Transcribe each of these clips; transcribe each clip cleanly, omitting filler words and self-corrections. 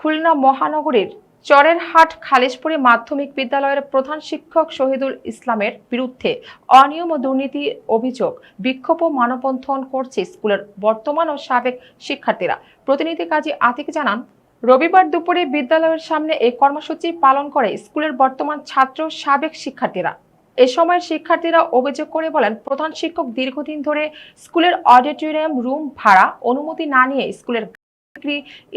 খুলনা মহানগরীর চরেরহাট খালিশপুরে মাধ্যমিক বিদ্যালয়ের প্রধান শিক্ষক শহীদুল ইসলামের বিরুদ্ধে অনিয়ম ও দুর্নীতির অভিযোগ বিক্ষোভ ও মানববন্ধন করছে স্কুলের বর্তমান ও সাবেক শিক্ষার্থীরা। প্রতিনিধি কাজী আতিক জানান, রবিবার দুপুরে বিদ্যালয়ের সামনে এই কর্মসূচি পালন করে স্কুলের বর্তমান ছাত্র সাবেক শিক্ষার্থীরা। এ সময় শিক্ষার্থীরা অভিযোগ করে বলেন, প্রধান শিক্ষক দীর্ঘদিন ধরে স্কুলের অডিটোরিয়াম রুম ভাড়া অনুমতি না নিয়ে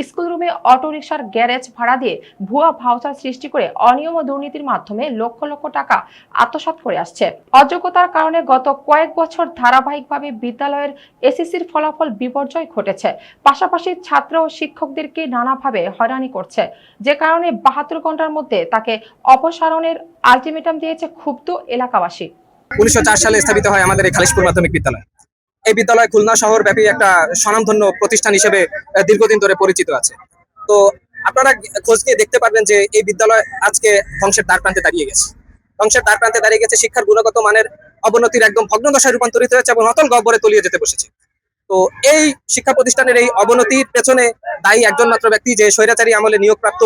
স্কুল রুমে অটোরিকশার গ্যারেজ ভাড়া দিয়ে ভুয়া ভাউচার সৃষ্টি করে অনিয়ম ও দুর্নীতির মাধ্যমে লক্ষ লক্ষ টাকা আত্মসাৎ করে আসছে। অযোগ্যতার কারণে গত কয়েক বছর ধারাবাহিকভাবে বিদ্যালয়ের এসএসসির ফলাফল বিপর্যয় ঘটেছে। পাশাপাশি ছাত্র ও শিক্ষকদেরকে নানাভাবে হয়রানি করছে, যে কারণে 72 ঘন্টার মধ্যে তাকে অপসারণের আলটিমেটাম দিয়েছে ক্ষুব্ধ এলাকাবাসী। 1904 সালে স্থাপিত হয় আমাদের এই খালিশপুর মাধ্যমিক বিদ্যালয়। এই বিদ্যালয় খুলনা শহর ব্যাপী একটা স্বনামধন্য প্রতিষ্ঠান হিসেবে দীর্ঘদিন ধরে পরিচিত আছে। তো আপনারা খোঁজ নিয়ে দেখতে পারবেন যে এই বিদ্যালয় আজকে ধ্বংসের দ্বার প্রান্তে দাঁড়িয়ে গেছে। ধ্বংসের দ্বার প্রান্তে দাঁড়িয়ে গেছে, শিক্ষার গুণগত মানের অবনতির একদম ভগ্নদশায় রূপান্তরিত হয়েছে এবং অতল গহ্বরে তলিয়ে যেতে বসেছে। তো এই শিক্ষা প্রতিষ্ঠানের এই অবনতির পেছনে দায়ী একজন মাত্র ব্যক্তি, যে স্বৈরাচারী আমলে নিয়োগপ্রাপ্ত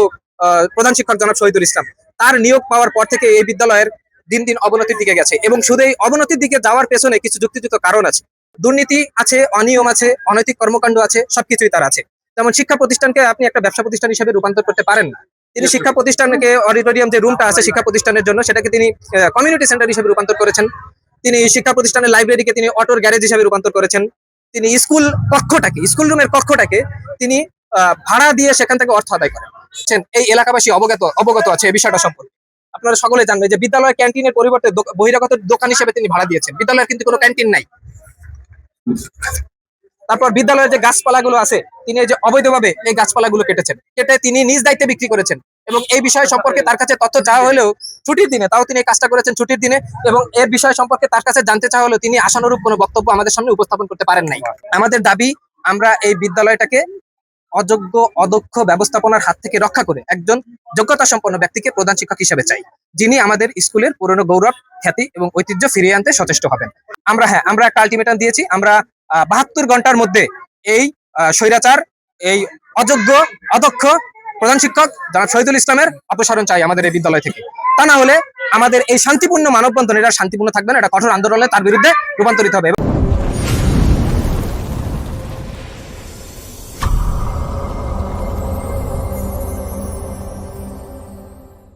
প্রধান শিক্ষক জনাব শহীদুল ইসলাম। তার নিয়োগ পাওয়ার পর থেকে এই বিদ্যালয়ের দিন দিন অবনতির দিকে গেছে এবং শুধু এই অবনতির দিকে যাওয়ার পেছনে কিছু যুক্তিযুক্ত কারণ আছে। দুর্নীতি আছে, অনিয়ম আছে, অনৈতিক কর্মকাণ্ড আছে, সবকিছুই তার আছে। যেমন শিক্ষা প্রতিষ্ঠানকে আপনি একটা ব্যবসা প্রতিষ্ঠান হিসেবে রূপান্তর করতে পারেন না। তিনি শিক্ষা প্রতিষ্ঠানকে অডিটোরিয়াম যে রুমটা আছে শিক্ষা প্রতিষ্ঠানের জন্য, সেটাকে তিনি কমিউনিটি সেন্টার হিসেবে রূপান্তর করেছেন। তিনি শিক্ষা প্রতিষ্ঠানের লাইব্রেরিকে তিনি অটোর গ্যারেজ হিসেবে রূপান্তর করেছেন। তিনি স্কুল রুমের কক্ষটাকে তিনি ভাড়া দিয়ে সেখান থেকে অর্থ আদায় করেন। এই এলাকাবাসী অবগত আছে এই বিষয়টা সম্পর্কে। আপনারা সকলে জানবেন যে বিদ্যালয়ের ক্যান্টিনের পরিবর্তে বহিরাগত দোকান হিসেবে তিনি ভাড়া দিয়েছেন। বিদ্যালয়ের কিন্তু কোনো ক্যান্টিন নাই। তারপর বিদ্যালয়ের যে গাছপালাগুলো আছে, তিনি যে অবৈধভাবে এই গাছপালাগুলো কেটে তিনি নিজ দায়িত্বে বিক্রি করেছেন এবং এই বিষয় সম্পর্কে তার কাছে তথ্য চাওয়া হলেও ছুটির দিনে, তাও তিনি এই কাজটা করেছেন ছুটির দিনে, এবং এর বিষয় সম্পর্কে তার কাছে জানতে চাওয়া হলেও তিনি আশানুরূপ কোনো বক্তব্য আমাদের সামনে উপস্থাপন করতে পারেন নাই। আমাদের দাবি, আমরা এই বিদ্যালয়টাকে অযোগ্য অদক্ষ ব্যবস্থাপনার হাত থেকে রক্ষা করে একজন যোগ্যতা সম্পন্ন ব্যক্তিকে প্রধান শিক্ষক হিসেবে চাই, যিনি আমাদের স্কুলের পুরনো গৌরব, খ্যাতি এবং ঐতিহ্য ফিরিয়ে আনতে সচেষ্ট হবেন। আমরা একটা আলটিমেটাম দিয়েছি। আমরা 72 ঘন্টার মধ্যে এই স্বৈরাচার, এই অযোগ্য অদক্ষ প্রধান শিক্ষক জনাব শহীদুল ইসলামের অপসারণ চাই আমাদের এই বিদ্যালয় থেকে। তা না হলে আমাদের এই শান্তিপূর্ণ মানববন্ধন, এটা শান্তিপূর্ণ থাকবে না, এটা কঠোর আন্দোলনে তার বিরুদ্ধে রূপান্তরিত হবে।